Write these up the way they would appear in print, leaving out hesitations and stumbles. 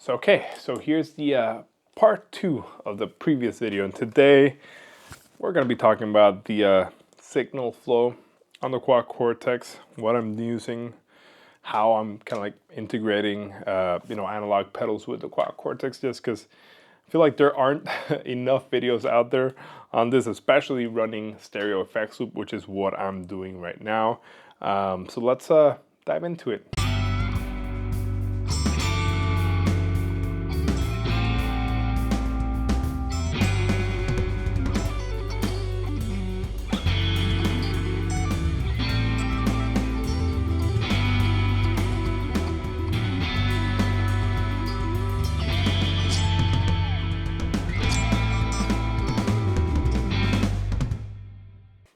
So here's the part 2 of the previous video, and today we're going to be talking about the signal flow on the Quad Cortex, what I'm using, how I'm kind of like integrating analog pedals with the Quad Cortex, just because I feel like there aren't enough videos out there on this, especially running stereo effects loop, which is what I'm doing right now. So let's dive into it.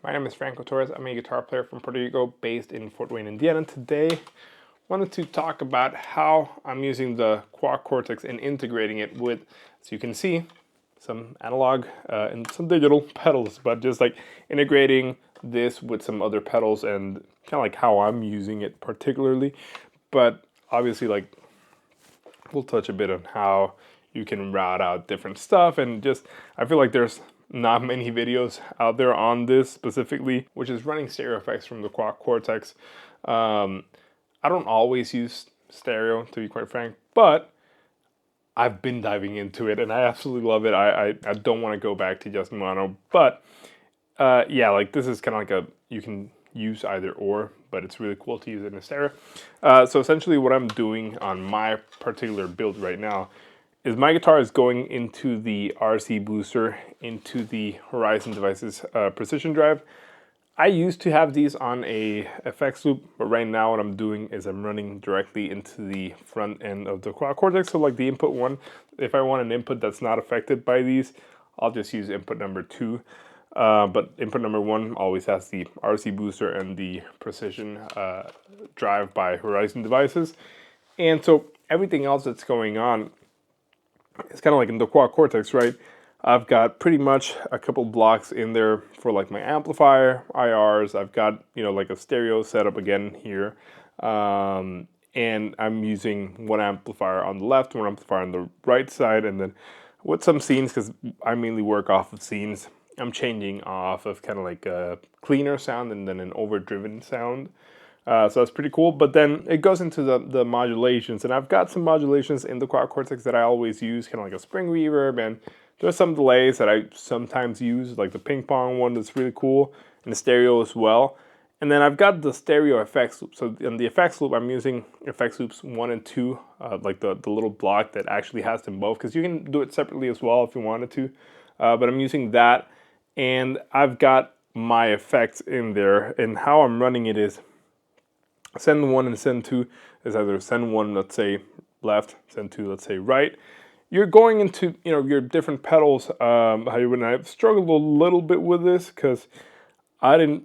My name is Franco Torres. I'm a guitar player from Puerto Rico based in Fort Wayne, Indiana. Today, I wanted to talk about how I'm using the Quad Cortex and integrating it with, as you can see, some analog and some digital pedals, but just like integrating this with some other pedals and kind of like how I'm using it particularly. But obviously, like, we'll touch a bit on how you can route out different stuff, and just I feel like there's not many videos out there on this specifically, which is running stereo effects from the Quad Cortex. I don't always use stereo, to be quite frank, but I've been diving into it and I absolutely love it. I don't want to go back to just mono, but yeah, like this is kind of like you can use either or, but it's really cool to use it in stereo. So essentially what I'm doing on my particular build right now is my guitar is going into the RC booster, into the Horizon Devices precision drive. I used to have these on a effects loop, but right now what I'm doing is I'm running directly into the front end of the Quad Cortex. So like the input one, if I want an input that's not affected by these, I'll just use input number 2. But input number 1 always has the RC booster and the precision drive by Horizon Devices. And so everything else that's going on, it's kind of like in the Quad Cortex, right? I've got pretty much a couple blocks in there for like my amplifier, IRs. I've got, like a stereo setup again here. And I'm using one amplifier on the left, one amplifier on the right side. And then with some scenes, because I mainly work off of scenes, I'm changing off of kind of like a cleaner sound and then an overdriven sound. So that's pretty cool, but then it goes into the modulations, and I've got some modulations in the Quad Cortex that I always use, kind of like a spring reverb, and there's some delays that I sometimes use, like the ping pong one that's really cool, and the stereo as well. And then I've got the stereo effects loop. So in the effects loop, I'm using effects loops 1 and 2, like the little block that actually has them both, because you can do it separately as well if you wanted to, but I'm using that, and I've got my effects in there, and how I'm running it is send 1 and send 2 is either send 1, let's say left, send 2, let's say right. You're going into your different pedals. I've struggled a little bit with this because I didn't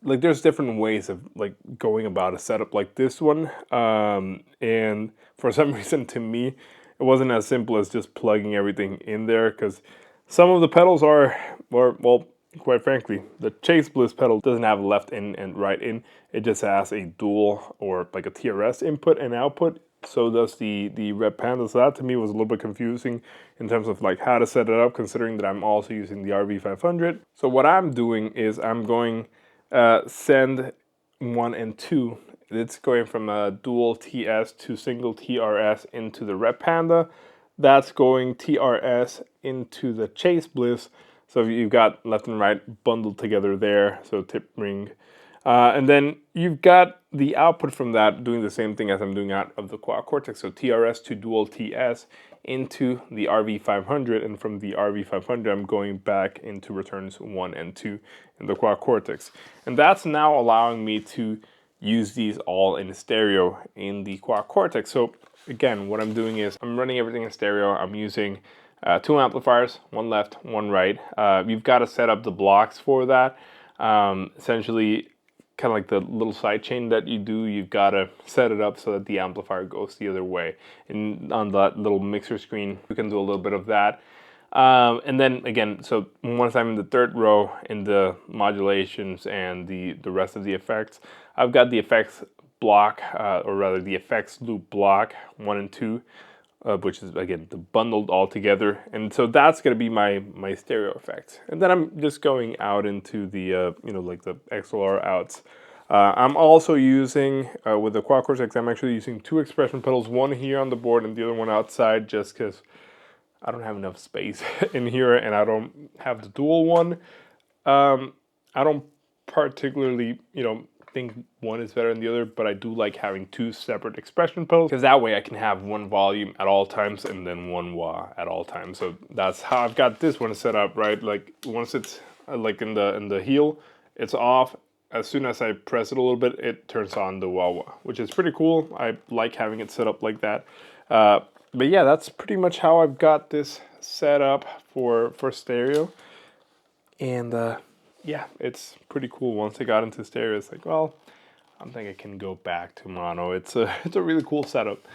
like. There's different ways of like going about a setup like this one, and for some reason to me, it wasn't as simple as just plugging everything in there, because some of the pedals are, well, quite frankly, the Chase Bliss pedal doesn't have left in and right in. It just has a dual or like a TRS input and output. So does the Red Panda. So that to me was a little bit confusing in terms of like how to set it up, considering that I'm also using the RV500. So what I'm doing is I'm going send 1 and 2. It's going from a dual TS to single TRS into the Red Panda. That's going TRS into the Chase Bliss. So you've got left and right bundled together there, so tip ring. And then you've got the output from that doing the same thing as I'm doing out of the Quad Cortex. So TRS to dual TS into the RV500, and from the RV500 I'm going back into returns 1 and 2 in the Quad Cortex. And that's now allowing me to use these all in stereo in the Quad Cortex. So again, what I'm doing is I'm running everything in stereo. I'm using 2 amplifiers, 1 left, 1 right. You've got to set up the blocks for that. Essentially, kind of like the little side chain that you do, you've got to set it up so that the amplifier goes the other way. And on that little mixer screen, you can do a little bit of that. And then again, so once I'm in the third row in the modulations and the rest of the effects, I've got the effects block, or rather the effects loop block 1 and 2 which is again bundled all together, and so that's gonna be my stereo effect. And then I'm just going out into the like the XLR outs. I'm also using with the Quad Cortex, I'm actually using 2 expression pedals, one here on the board and the other one outside, just because I don't have enough space in here and I don't have the dual one. I don't particularly, think one is better than the other, but I do like having 2 separate expression pedals, because that way I can have one volume at all times and then one wah at all times. So that's how I've got this one set up, right? Like once it's like in the heel, it's off. As soon as I press it a little bit, it turns on the wah wah, which is pretty cool. I like having it set up like that. But yeah, that's pretty much how I've got this set up for stereo. And yeah, it's pretty cool. Once I got into stereo, it's like, well, I don't think I can go back to mono. It's a really cool setup.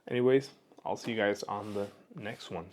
Anyways, I'll see you guys on the next one.